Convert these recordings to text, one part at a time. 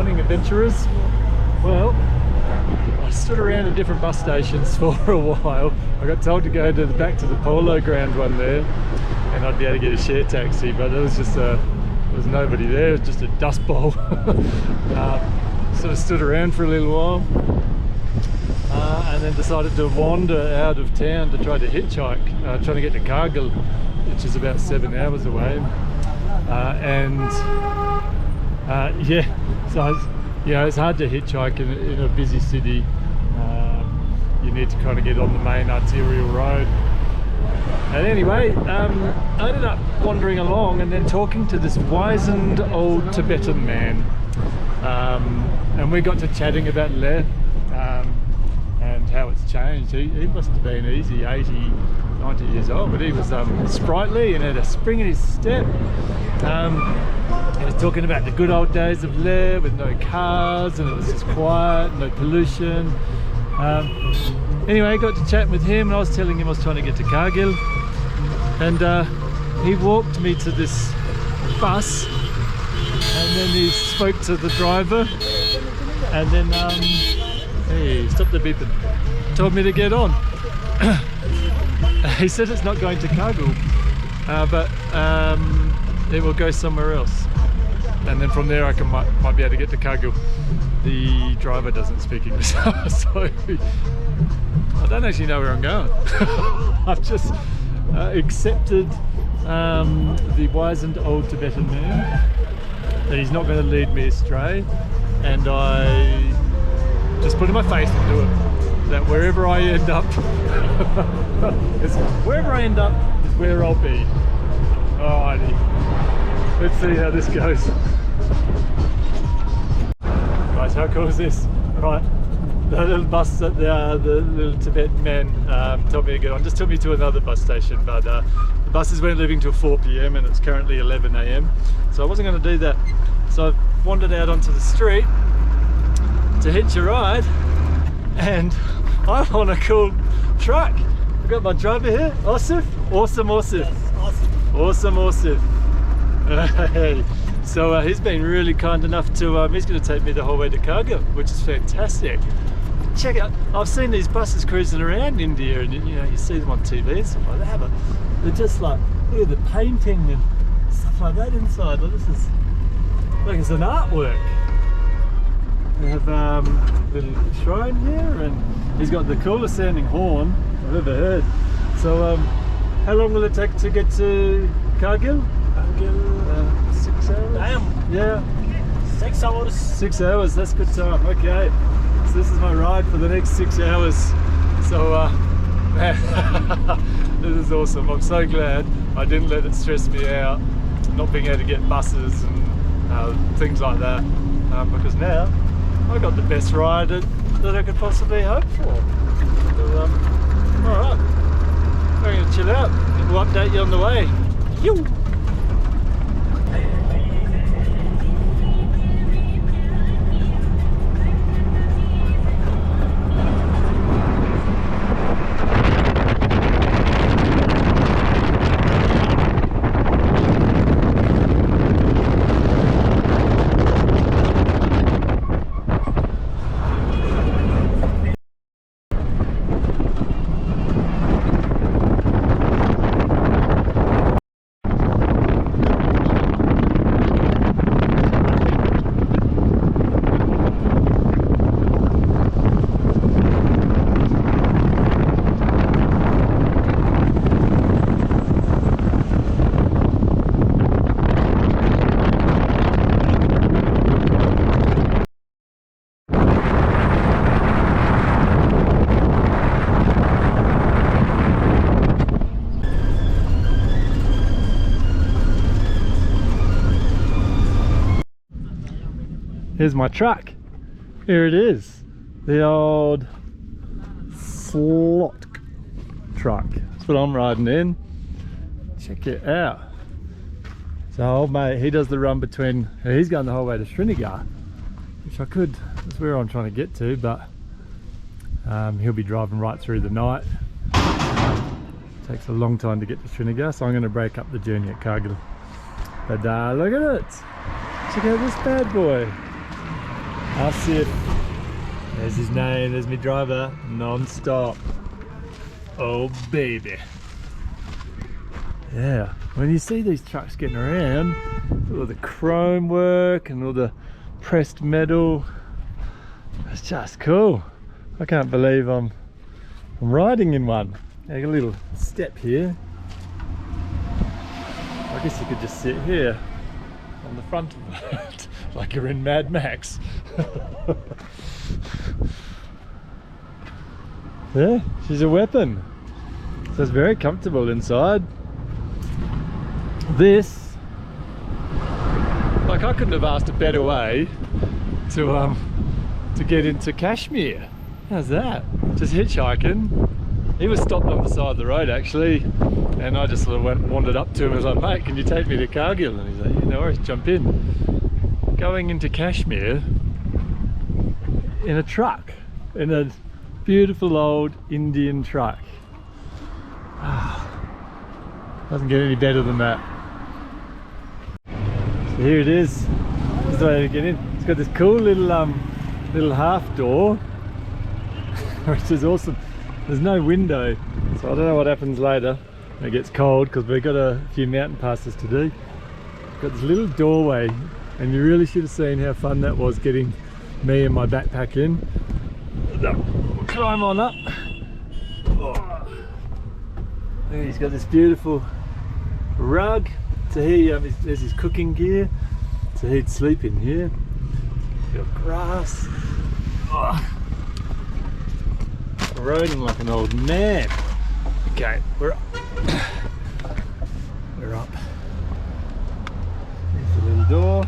morning, adventurers. Well, I stood around at different bus stations for a while. I got told to go back to the polo ground one there, and I'd be able to get a share taxi, but there was just there was nobody there. It was just a dust bowl. Sort of stood around for a little while, and then decided to wander out of town to try to hitchhike, trying to get to Kargil, which is about 7 hours away. Yeah, so it's hard to hitchhike in a busy city. You need to kind of get on the main arterial road. And anyway, I ended up wandering along and then talking to this wizened old Tibetan man, and we got to chatting about Leh and how it's changed. He must have been easy 80, 90 years old, but he was sprightly and had a spring in his step. He was talking about the good old days of Leh with no cars, and it was just quiet, no pollution. Anyway, I got to chat with him, and I was telling him I was trying to get to Kargil, and he walked me to this bus, and then he spoke to the driver, and then hey, stopped the beeping, told me to get on. He said it's not going to Kargil, but it will go somewhere else, and then from there I might be able to get to Kargil. The driver doesn't speak English, so I don't actually know where I'm going. I've just accepted the wizened old Tibetan man that he's not going to lead me astray, and I just put my faith into it, that wherever I end up is where I'll be. Alrighty, let's see how this goes. Guys, how cool is this? Right, the little bus that the little Tibetan man told me to get on just took me to another bus station, but the buses weren't leaving till 4 PM and it's currently 11 AM, so I wasn't going to do that. So I've wandered out onto the street to hitch a ride, and I'm on a cool truck. I've got my driver here, Osif. Awesome. Hey. So he's been really kind enough to, he's going to take me the whole way to Kargil, which is fantastic. Check out, I've seen these buses cruising around India, and you see them on TV and stuff like that, but they're just like, look at the painting and stuff like that inside. Well, this is like it's an artwork. They have a little shrine here, and he's got the coolest sounding horn I've ever heard. So how long will it take to get to Kargil? 6 hours? Damn. Yeah. 6 hours. 6 hours, that's good time. Okay. So this is my ride for the next 6 hours. So man, this is awesome. I'm so glad I didn't let it stress me out, not being able to get buses and things like that, because now I got the best ride that I could possibly hope for. So, alright, I'm going to chill out and we'll update you on the way. Yoo! Here's my truck. Here it is. The old slot truck. That's what I'm riding in. Check it out. So old mate, he does the run between, he's going the whole way to Srinagar, which I could, that's where I'm trying to get to, but he'll be driving right through the night. Takes a long time to get to Srinagar, so I'm going to break up the journey at Kargil. But look at it. Check out this bad boy. Asif. There's his name, there's my driver, non-stop. Oh baby. Yeah, when you see these trucks getting around, all the chrome work and all the pressed metal, it's just cool. I can't believe I'm riding in one. I got a little step here. I guess you could just sit here on the front of it, like you're in Mad Max. Yeah, she's a weapon. So it's very comfortable inside. This, like, I couldn't have asked a better way to get into Kashmir. How's that? Just hitchhiking. He was stopped on the side of the road actually, and I just sort of wandered up to him and was like, mate, can you take me to Kargil? And he's like, yeah, no worries, jump in. Going into Kashmir in a truck, in a beautiful old Indian truck. Doesn't get any better than that. So here it is. This is the way to get in. It's got this cool little half door, which is awesome. There's no window, so I don't know what happens later when it gets cold, because we've got a few mountain passes to do. Got this little doorway, and you really should have seen how fun that was getting me and my backpack in. We'll climb on up. Oh. He's got this beautiful rug. So here there's his cooking gear, so he'd sleep in here. Got grass. Oh. Riding like an old man. Okay, we're up. We're up. There's the little door.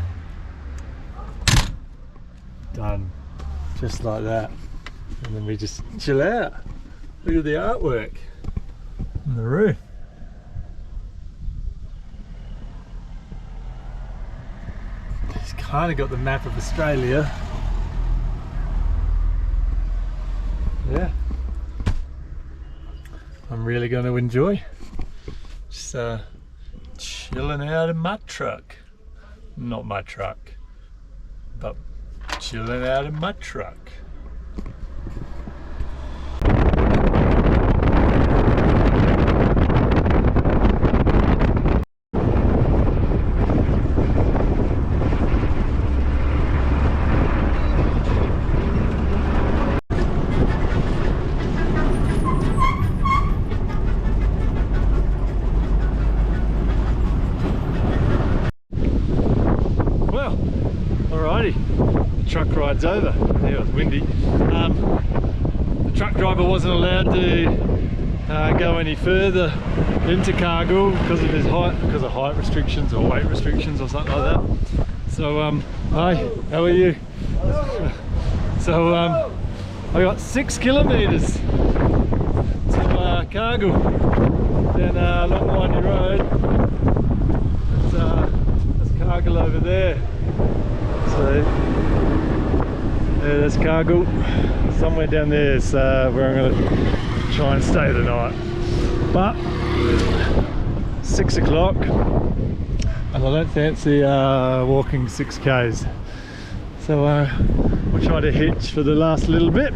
Done. Just like that. And then we just chill out. Look at the artwork on the roof. He's kind of got the map of Australia. Yeah. I'm really going to enjoy just chilling out in my truck. Not my truck, but chilling out in my truck. The truck ride's over. Yeah, it was windy. The truck driver wasn't allowed to go any further into Kargil because of his height, because of height restrictions or weight restrictions or something like that. So hi, how are you? So I got 6 kilometres to Kargil down a long windy road. That's Kargil over there. So yeah, there's Kargil. Somewhere down there is where I'm going to try and stay the night. But 6 o'clock, and I don't fancy walking 6Ks. So we'll try to hitch for the last little bit.